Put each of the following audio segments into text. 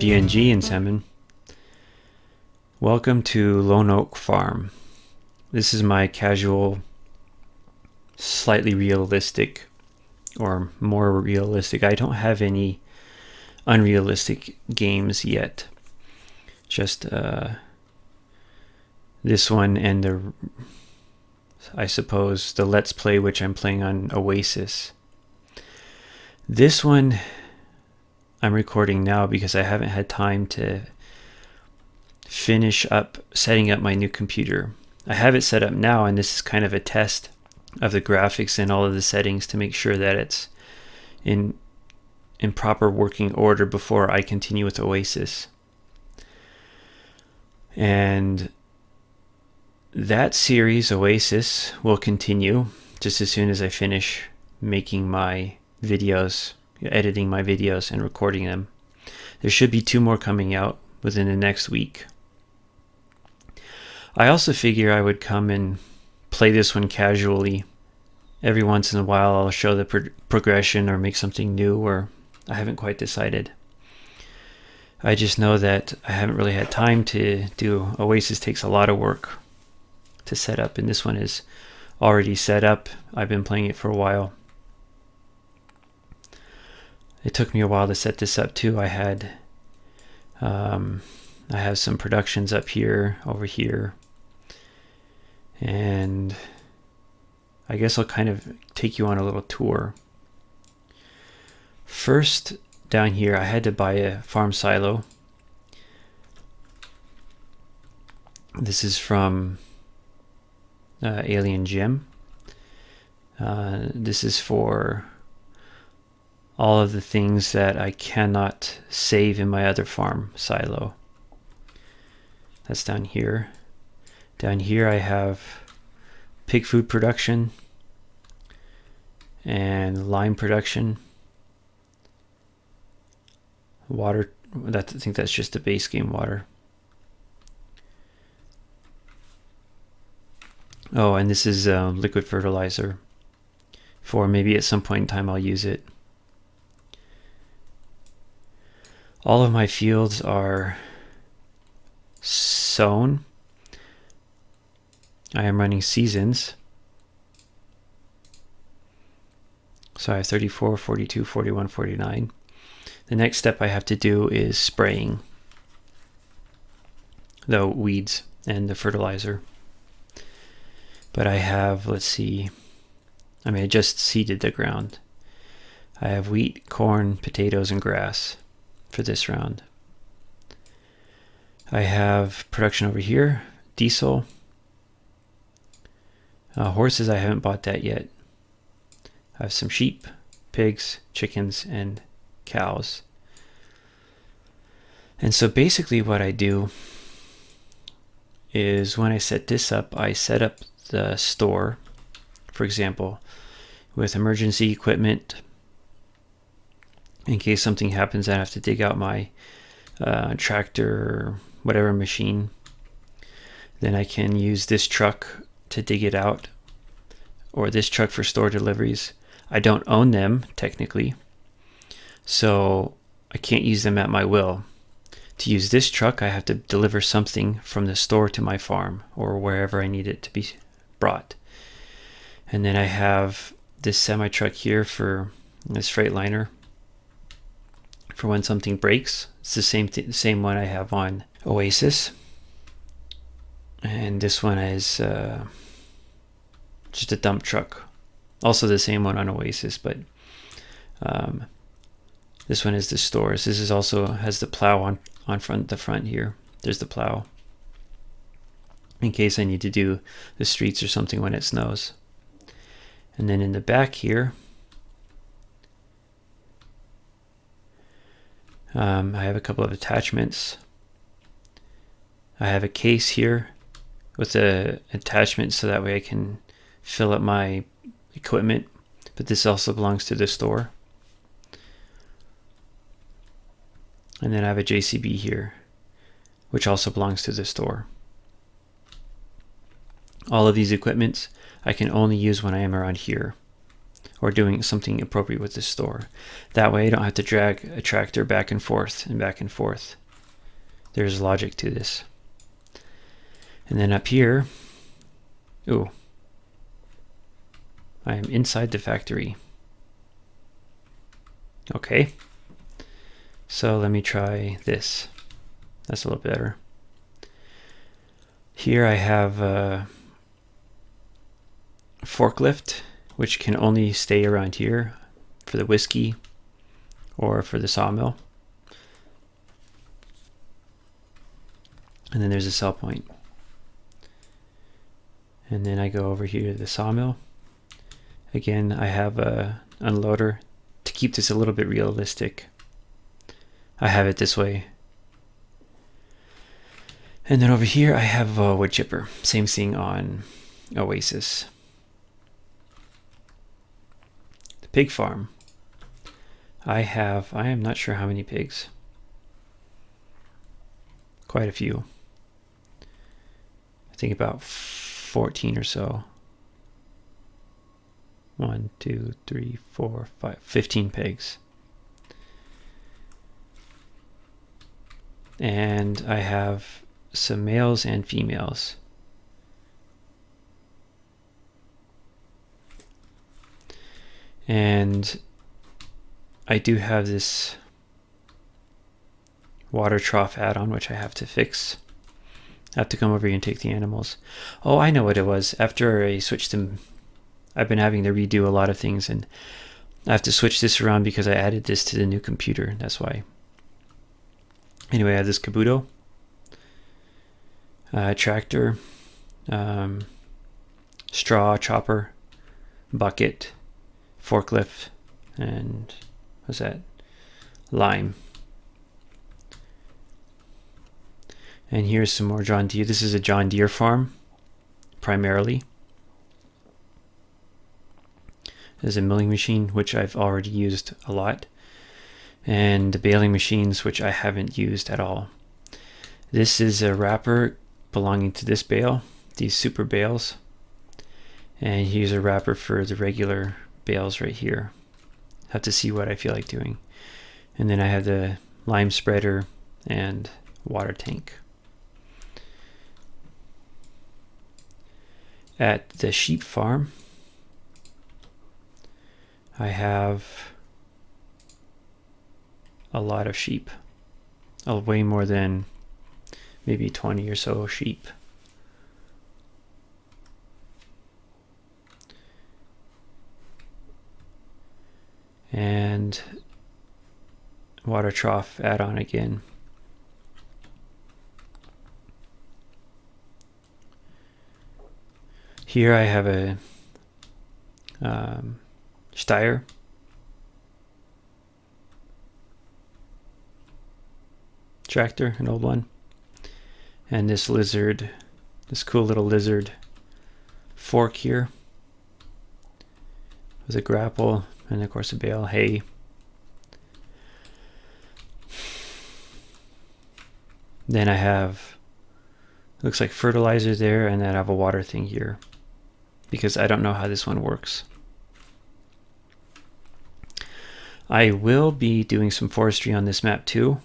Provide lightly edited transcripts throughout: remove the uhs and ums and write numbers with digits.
GNG in Salmon. Welcome to Lone Oak Farm. This is my casual, slightly realistic, or more realistic. I don't have any unrealistic games yet. Just this one and I suppose the Let's Play, which I'm playing on Oasis. This one I'm recording now because I haven't had time to finish up setting up my new computer. I have it set up now, and this is kind of a test of the graphics and all of the settings to make sure that it's in proper working order before I continue with Oasis. And that series, Oasis, will continue just as soon as I finish making my videos, editing my videos and recording them. There should be 2 more coming out within the next week. I also figure I would come and play this one casually. Every once in a while I'll show the progression or make something new, or I haven't quite decided. I just know that I haven't really had time to do. Oasis takes a lot of work to set up, and this one is already set up. I've been playing it for a while. It took me a while to set this up too. I have some productions up here, over here, and I guess I'll kind of take you on a little tour. First, down here, I had to buy a farm silo. This is from Alien Gym. This is for all of the things that I cannot save in my other farm silo. That's down here. Down here I have pig food production and lime production. Water, I think that's just the base game water. Oh, and this is liquid fertilizer. For maybe at some point in time I'll use it. All of my fields are sown. I am running seasons. So I have 34, 42, 41, 49. The next step I have to do is spraying the weeds and the fertilizer. But I have, let's see, I just seeded the ground. I have wheat, corn, potatoes, and grass for this round. I have production over here, diesel. Horses, I haven't bought that yet. I have some sheep, pigs, chickens, and cows. And so basically what I do is when I set this up, I set up the store, for example, with emergency equipment. In case something happens, I have to dig out my tractor or whatever machine. Then I can use this truck to dig it out, or this truck for store deliveries. I don't own them technically, so I can't use them at my will. To use this truck, I have to deliver something from the store to my farm or wherever I need it to be brought. And then I have this semi truck here for this Freightliner for when something breaks. It's the same one I have on Oasis. And this one is just a dump truck. Also the same one on Oasis, but this one is the stores. This is also has the plow on the front here. There's the plow in case I need to do the streets or something when it snows. And then in the back here, I have a couple of attachments. I have a case here with the attachment so that way I can fill up my equipment, but this also belongs to the store. And then I have a JCB here, which also belongs to the store. All of these equipments I can only use when I am around here. or doing something appropriate with the store. That way I don't have to drag a tractor back and forth and back and forth. There's logic to this. And then up here, ooh, I am inside the factory. Okay, so let me try this. That's a little better. Here I have a forklift, which can only stay around here for the whiskey or for the sawmill. And then there's a sell point. And then I go over here to the sawmill. Again, I have a unloader. To keep this a little bit realistic, I have it this way. And then over here I have a wood chipper. Same thing on Oasis. The pig farm. I am not sure how many pigs. Quite a few. I think about 14 or so. 1, 2, 3, 4, 5, 15 pigs. And I have some males and females. And I do have this water trough add-on, which I have to fix. I have to come over here and take the animals. Oh, I know what it was. After I switched them, I've been having to redo a lot of things, and I have to switch this around because I added this to the new computer. That's why. Anyway, I have this Kabuto, tractor, straw chopper, bucket, forklift, and what's that? Lime. And here's some more John Deere. This is a John Deere farm, primarily. There's a milling machine, which I've already used a lot, and the baling machines, which I haven't used at all. This is a wrapper belonging to this bale, these super bales, and here's a wrapper for the regular bales right here. Have to see what I feel like doing. And then I have the lime spreader and water tank. At the sheep farm, I have a lot of sheep, way more than maybe 20 or so sheep. And water trough add-on again. Here I have a Steere tractor, an old one, and this lizard, this cool little lizard fork here with a grapple, and of course a bale, hay. Then I have, looks like fertilizer there, and then I have a water thing here because I don't know how this one works. I will be doing some forestry on this map too,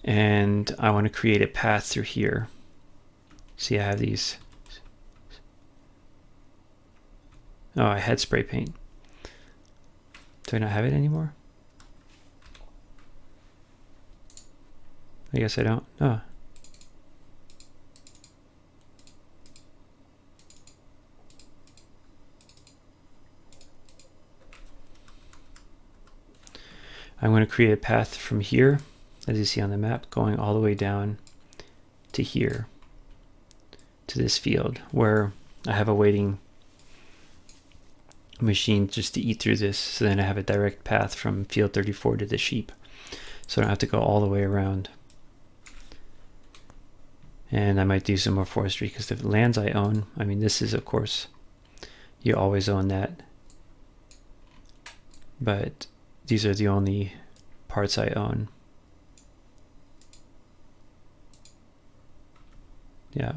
and I want to create a path through here. See, I have these. Oh, I had spray paint. Do I not have it anymore? I guess I don't. Oh. I'm going to create a path from here, as you see on the map, going all the way down to here, to this field, where I have a waiting machine just to eat through this, so then I have a direct path from field 34 to the sheep, so I don't have to go all the way around. And I might do some more forestry, because the lands I own, I mean, this is, of course, you always own that, but these are the only parts I own. Yeah.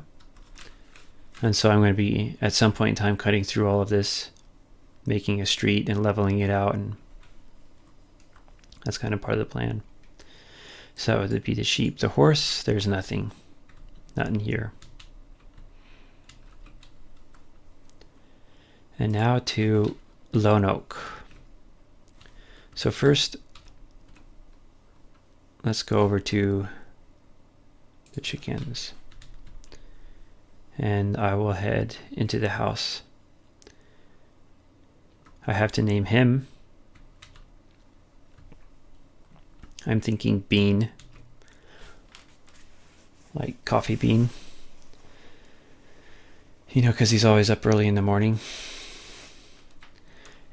And so I'm going to be, at some point in time, cutting through all of this making a street and leveling it out, and that's kind of part of the plan. So that'd be the sheep. The horse, there's nothing in here. And now to lone oak. So first, let's go over to the chickens, and I will head into the house. I have to name him. I'm thinking Bean, like coffee bean, you know, because he's always up early in the morning.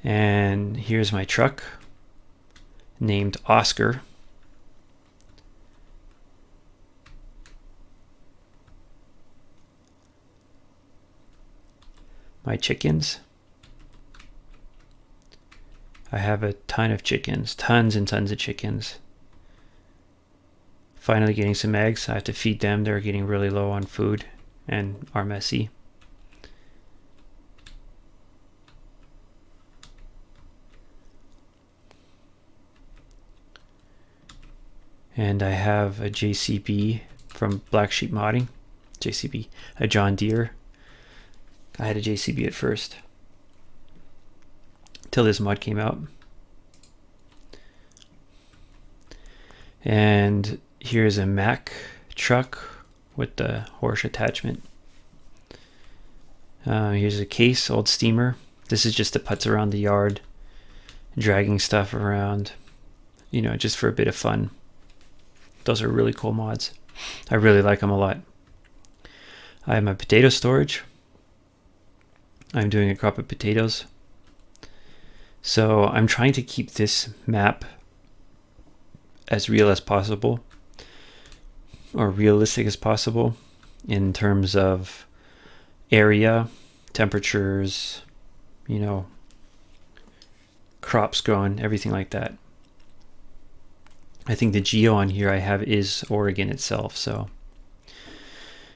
And here's my truck named Oscar. My chickens. I have a ton of chickens, tons and tons of chickens. Finally getting some eggs. I have to feed them. They're getting really low on food and are messy. And I have a JCB from Blacksheep modding. JCB, a John Deere. I had a JCB at first, till this mod came out. And here's a Mack truck with the Horsch attachment. Here's a case, old steamer. This is just to putz around the yard, dragging stuff around, you know, just for a bit of fun. Those are really cool mods. I really like them a lot. I have my potato storage. I'm doing a crop of potatoes. So I'm trying to keep this map as real as possible, or realistic as possible, in terms of area, temperatures, you know, crops grown, everything like that. I think the geo on here I have is Oregon itself. So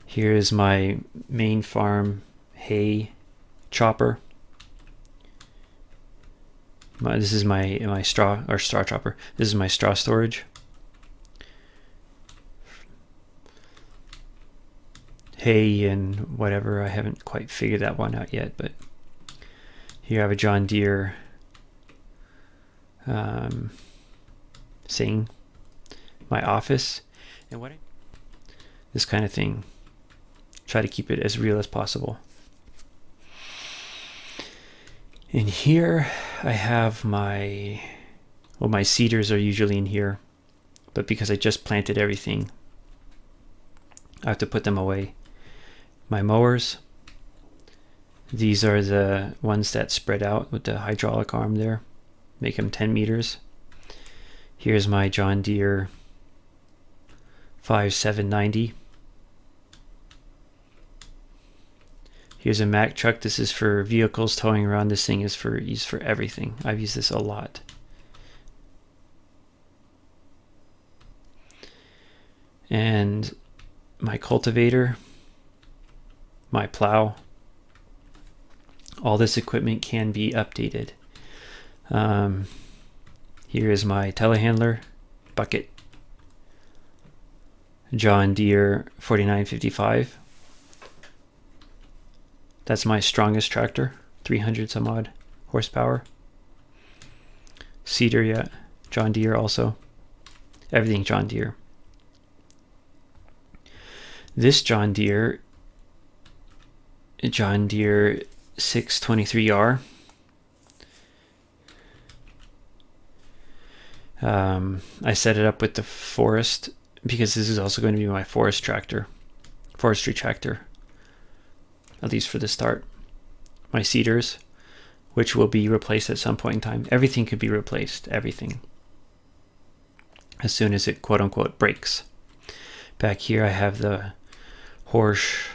here's my main farm hay chopper. This is my straw chopper. This is my straw storage. Hay and whatever, I haven't quite figured that one out yet, but here I have a John Deere Sing, my office, and this kind of thing. Try to keep it as real as possible. In here I have my cedars are usually in here, but because I just planted everything, I have to put them away. My mowers, these are the ones that spread out with the hydraulic arm there, make them 10 meters. Here's my John Deere 5790. Here's a Mack truck. This is for vehicles towing around. This thing is used for everything. I've used this a lot. And my cultivator, my plow. All this equipment can be updated. Here is my telehandler bucket, John Deere 4955. That's my strongest tractor, 300 some odd horsepower. Cedar, yeah, John Deere also. Everything John Deere. This John Deere 623R. I set it up with the forest because this is also going to be my forestry tractor, at least for the start. My cedars, which will be replaced at some point in time. Everything could be replaced, everything, as soon as it quote unquote breaks. Back here I have the Horsch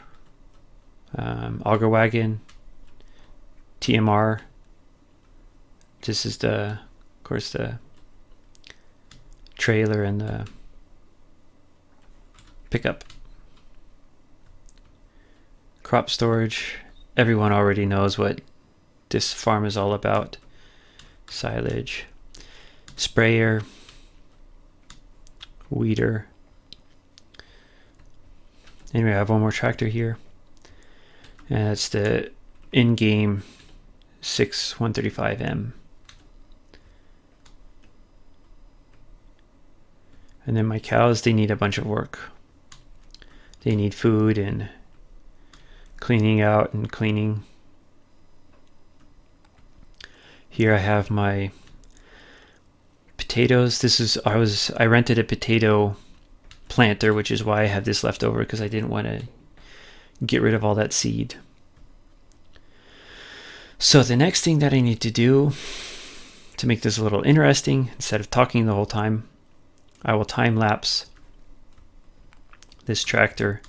auger wagon, TMR. This is of course the trailer and the pickup. Crop storage, everyone already knows what this farm is all about. Silage, sprayer, weeder. Anyway, I have one more tractor here, and it's the in-game 135M. And then my cows, they need a bunch of work. They need food and cleaning out and cleaning. Here I have my potatoes. This is I rented a potato planter, which is why I have this left over, because I didn't want to get rid of all that seed. So the next thing that I need to do to make this a little interesting, instead of talking the whole time, I will time lapse this tractor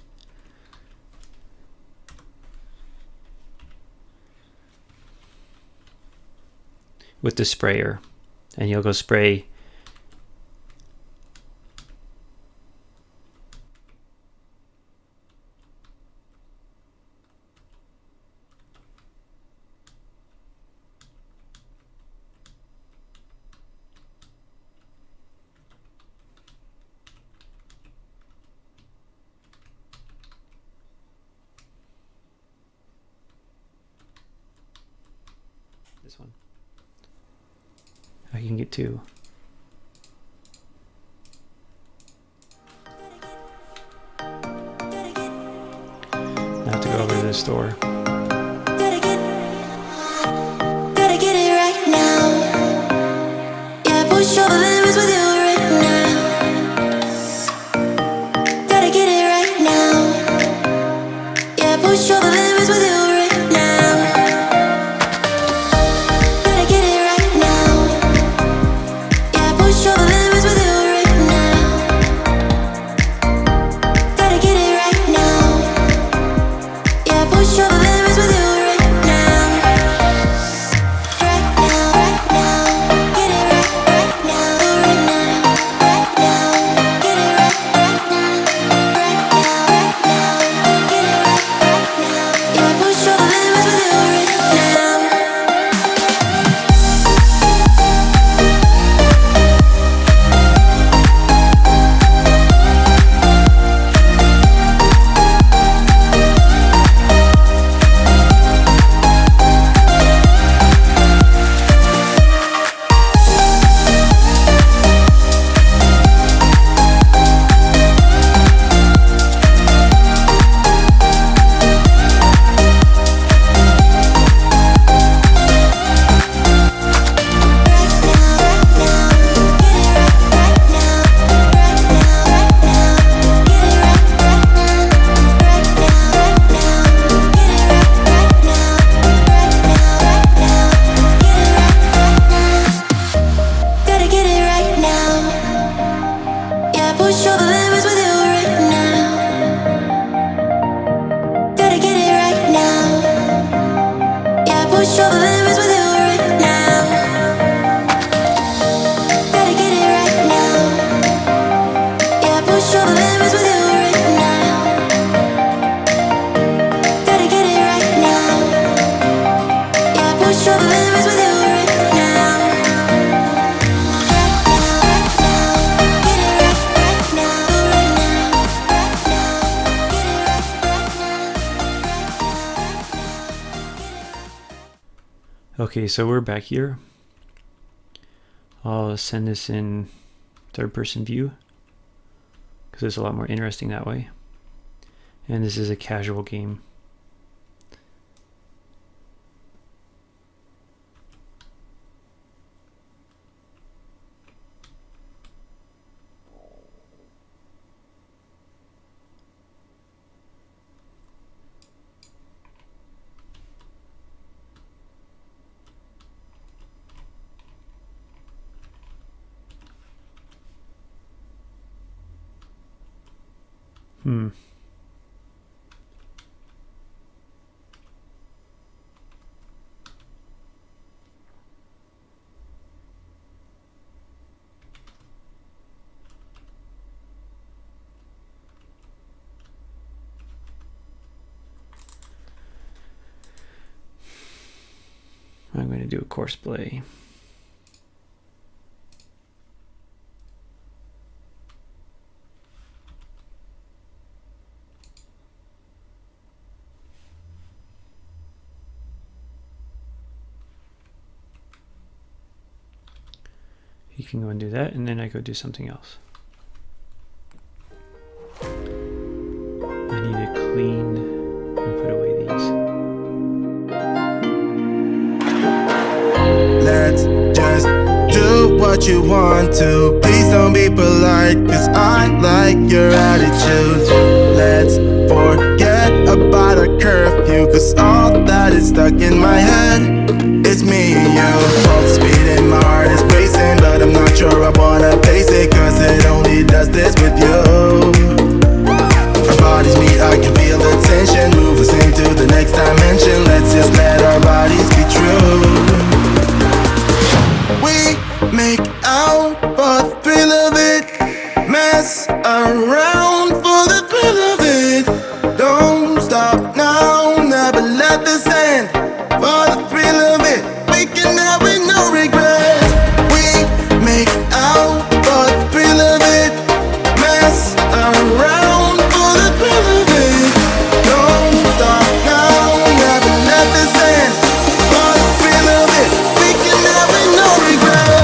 with the sprayer, and you'll go spray this one. I can get two. I have to go over to the store. Gotta get it right now. Yeah, push all the limits with you right now. Gotta get it right now. Yeah, push all the limits with you right now. Gotta get it right now. Yeah, push all the limits with you right now. Gotta get it right now. Yeah, push all the limits with you right now. Right now, right now. Get it right now. Right now, right now. Get it right now. Right now, right now. Get it right now. Yeah, push all the limits with you right now. Gotta get it right now. Yeah, push all the limits with you right now. Gotta get it right now. Yeah, push all the limits with you right now. Gotta get it right now. Yeah, push all the limits with you right now. Gotta get it right now. Yeah, push all the limits with you right now. Okay, so we're back here. I'll send this in third person view because it's a lot more interesting that way. And this is a casual game. Hmm. I'm going to do a coarse blade. You can go and do that, and then I go do something else. I need to clean and put away these. Let's just do what you want to. Please don't be polite, cause I like your attitude. Let's forget about a curfew, cause all that is stuck in my head. It's me and you, both speeding, my heart is racing, but I'm not sure I wanna face it, cause it only does this with you. Our bodies meet, I can feel the tension, move us into the next dimension. Let's just let our bodies be true. We make out for the thrill of it, mess around for the thrill of it. Don't stop now, never let this end. For the thrill of it, we can have it, no regret. We make out for the thrill of it, mess around for the thrill of it. Don't stop now, never let this end. For the thrill of it, we can have it, no regret.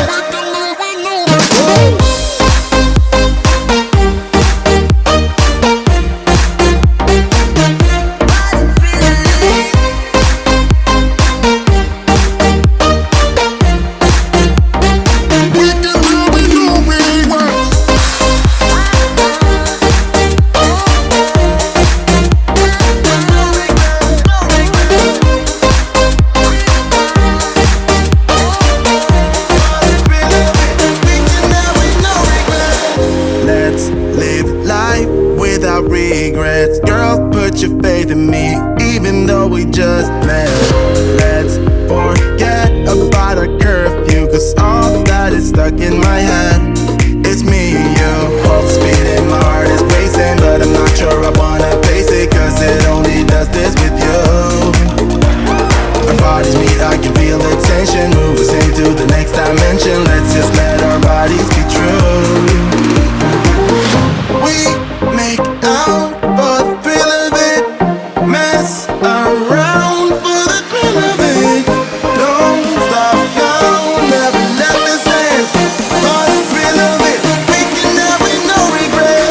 Let's live life without regrets. Girl, put your faith in me, even though we just met. Let's forget about a curfew, cause all that is stuck in my head. It's me and you, both speeding, my heart is racing, but I'm not sure I wanna face it, cause it only does this with you. Our bodies meet, I can feel the tension, move us into the next dimension. Let's just let our bodies be true. We make out for the thrill of it, mess around for the thrill of it. Don't stop now, never let this end. For the thrill of it, we can have it, no regret.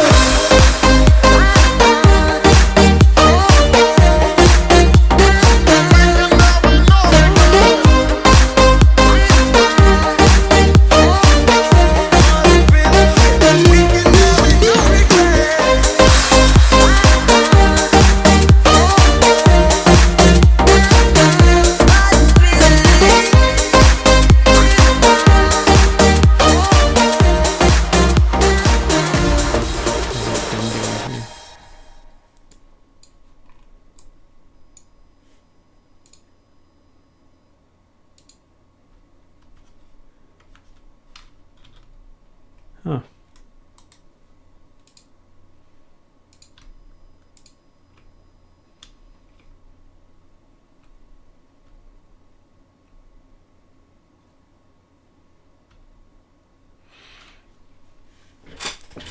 Huh.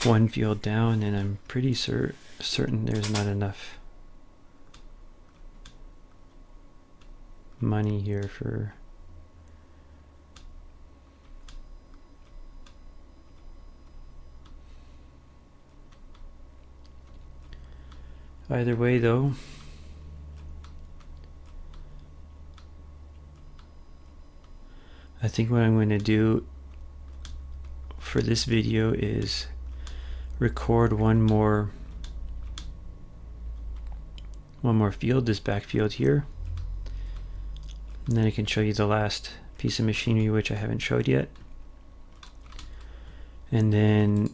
One field down, and I'm pretty certain there's not enough money here for either way though. I think what I'm going to do for this video is record one more field, this backfield here, and then I can show you the last piece of machinery which I haven't showed yet. And then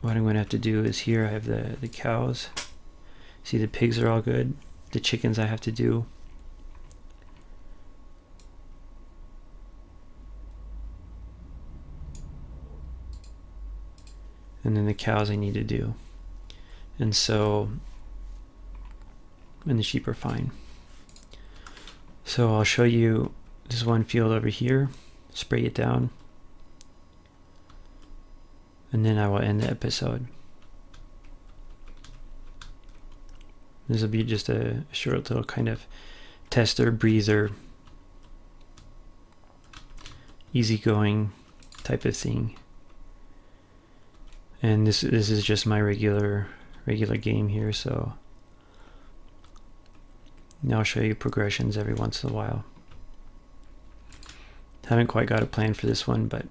what I'm going to have to do is here I have the cows. See, the pigs are all good. The chickens I have to do. And then the cows I need to do. And so, and the sheep are fine. So I'll show you this one field over here, spray it down, and then I will end the episode. This will be just a short little kind of tester, breather, easygoing type of thing. And this is just my regular game here, so now I'll show you progressions every once in a while. Haven't quite got a plan for this one, but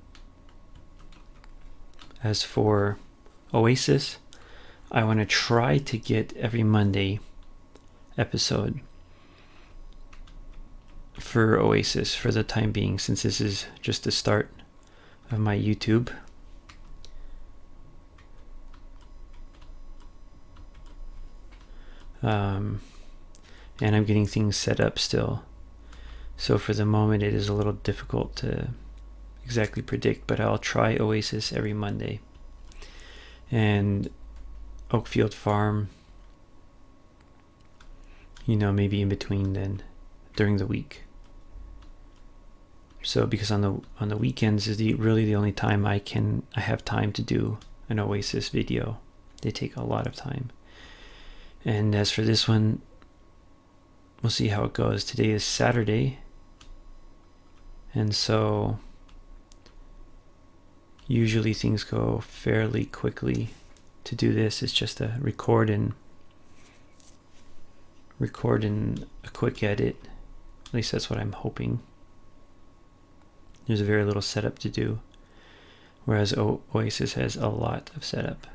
as for Oasis, I want to try to get every Monday episode for Oasis for the time being, since this is just the start of my YouTube. And I'm getting things set up still. So for the moment it is a little difficult to exactly predict, but I'll try Oasis every Monday. And Oakfield Farm, you know, maybe in between then, during the week. So because on the weekends is really the only time I have time to do an Oasis video. They take a lot of time. And as for this one, we'll see how it goes. Today is Saturday, and so usually things go fairly quickly to do this. It's just a record and a quick edit. At least that's what I'm hoping. There's very little setup to do, whereas Oasis has a lot of setup.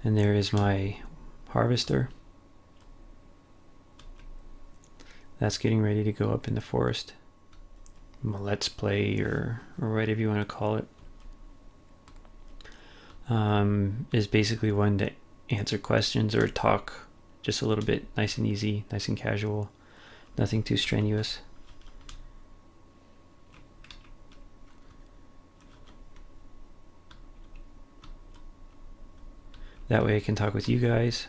And there is my harvester. That's getting ready to go up in the forest. My Let's Play or whatever you want to call it. Is basically one to answer questions or talk just a little bit, nice and easy, nice and casual, nothing too strenuous. That way I can talk with you guys.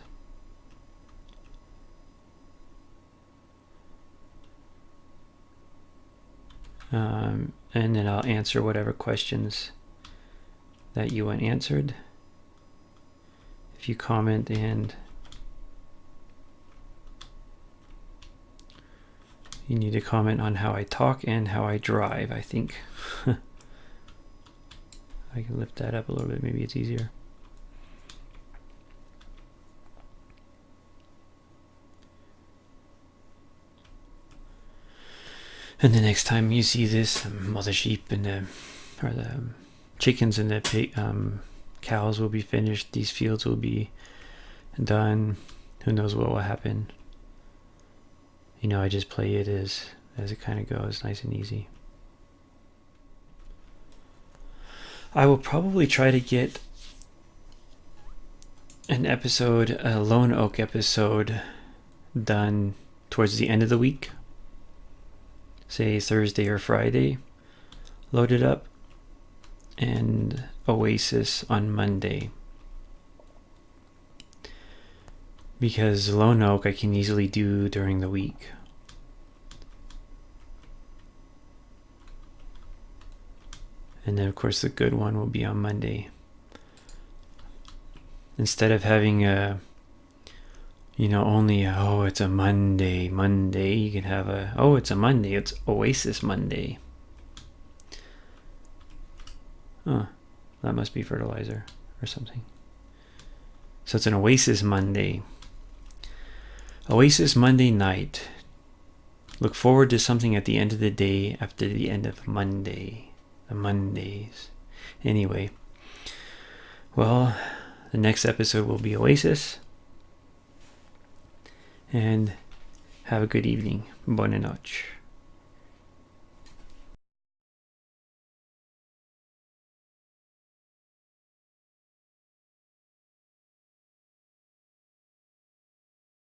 And then I'll answer whatever questions that you want answered. If you comment, and you need to comment on how I talk and how I drive, I think. I can lift that up a little bit, maybe it's easier. And the next time you see this, all the sheep and the chickens and the cows will be finished. These fields will be done. Who knows what will happen? You know, I just play it as it kind of goes, nice and easy. I will probably try to get an episode, a Lone Oak episode, done towards the end of the week. Say Thursday or Friday, loaded up, and Oasis on Monday. Because Lone Oak I can easily do during the week. And then of course the good one will be on Monday. Instead of having a, you know, only it's a Monday, you can have it's a Monday, it's Oasis Monday. Oh, that must be fertilizer or something. So it's an Oasis Monday. Oasis Monday night. Look forward to something at the end of the day after the end of Monday. The Mondays. Anyway. Well, the next episode will be Oasis. And have a good evening. Buenas noches.